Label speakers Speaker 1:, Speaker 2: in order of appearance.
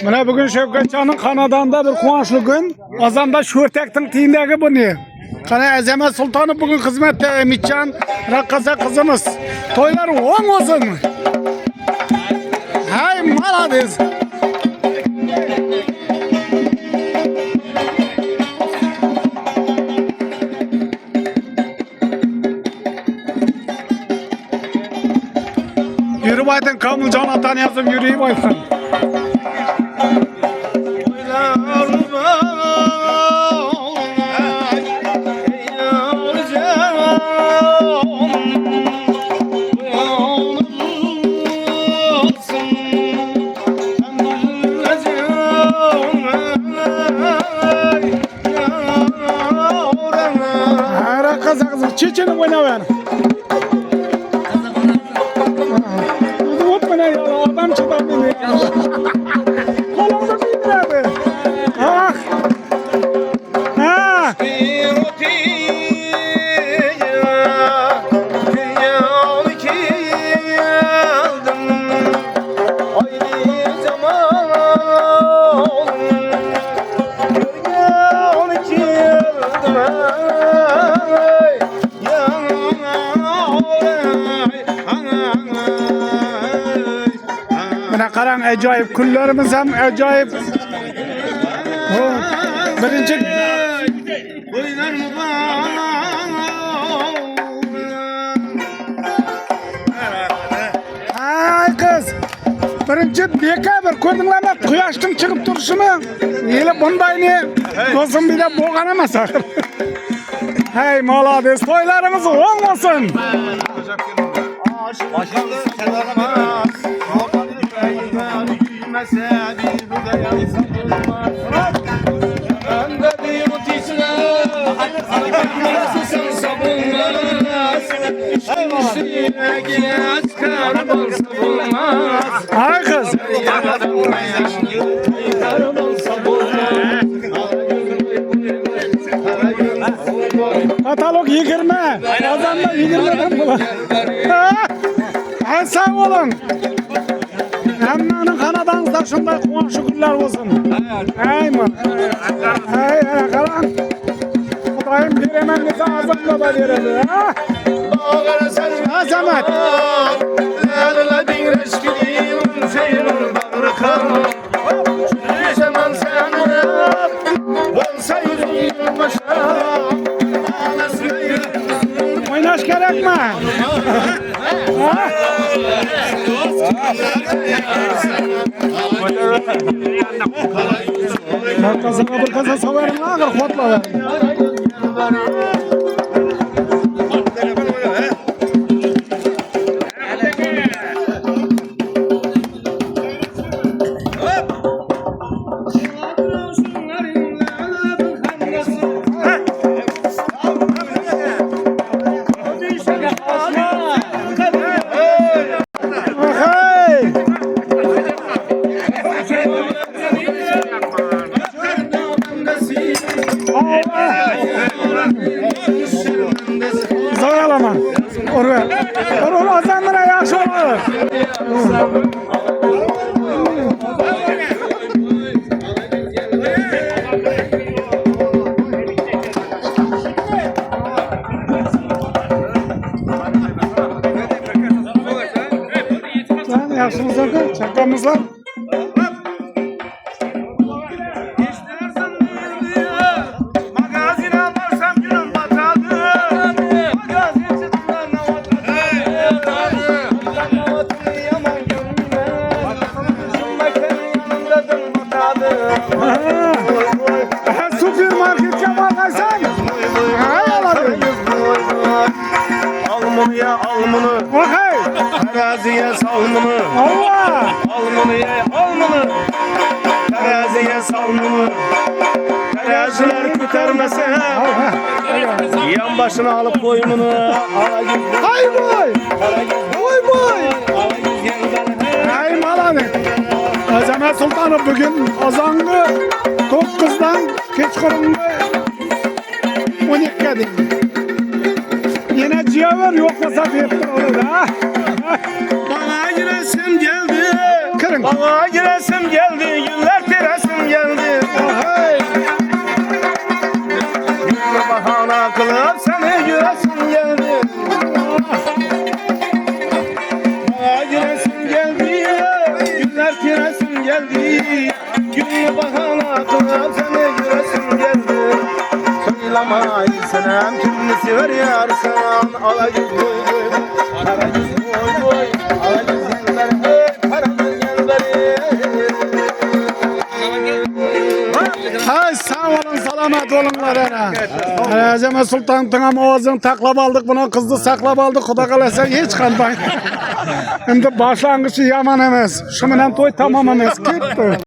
Speaker 1: Mana bugün Şevkatcan'ın kanadanda bir kuvonchli gün. Azamda Sho'rtakning tiyindagi bu ne? Qani Azamat Sultonov bugün xizmatda, Umidjon raqqasa qizimiz. To'ylar o'ng olsun. Hay, malades. Yürü baytın Kamiljon atan yazıp yürüyüp aytsın. Çiçeğini oynayan. Hop bana ya adam çıdan beni. Kolumda bir abi. Ah. Ah. Bana karan acayip, kullarımız hem acayip. Birinci... Ay kız, birinci dekabr ko'rdinglar mı? Quyoshning chiqib turishini. Yeli bunday ne? Do'stim bir de bo'lgan emas. Hey malades, to'ylarimiz o'ng olsun.
Speaker 2: Başarılı selamlar.
Speaker 1: Ay kız. Katalog 20. Azamda 20'den bulan. Ay sağ olun. Hammanın kanadanızda şunday quvonchli kunlar olsun. Ayman. Ay qaran. Xudoyim beraman desa azamda da beradi. Azamat. Oynaş gerekme. Kazana bir kaza savarım ağır kotla. Zayalama. Oraya azamına yaxşı olur. Yaxşımızdan da çakamızlar. Süpermarketçe bakarsan.
Speaker 2: Almını almını.
Speaker 1: Bakay.
Speaker 2: Teraziye salmını.
Speaker 1: Allah.
Speaker 2: Almını. Teraziye salmını. Teraziler kütermese. Yan başına alıp boymunu.
Speaker 1: Hay boy. Boy boy. Hay malanı. Azamat Sultanov bugün azanlı 9'dan kechqurungi 12'ga deydi. Yine ciğer yok masa verip olur ha.
Speaker 2: Bana giresim geldi.
Speaker 1: Kırın.
Speaker 2: Bana giresim geldi. Günler Günlü bahana kılıp seni yüresin geldi. Söylemeyi senem kimini sever yarsan. Ala yüz boy boy, kara yüz boy boy. Ala yüz gençler hey, kara yüz gençler.
Speaker 1: Hay sağ olun, selamet olunlar ana. Azama Sultan Tınam Oğuz'un taklap aldık, buna kızdı saklap aldık. Kuda kalırsa hiç kalmayın. Hem de başlangıcı yaman emez. Şu bilen toy tamam emez. Gitti.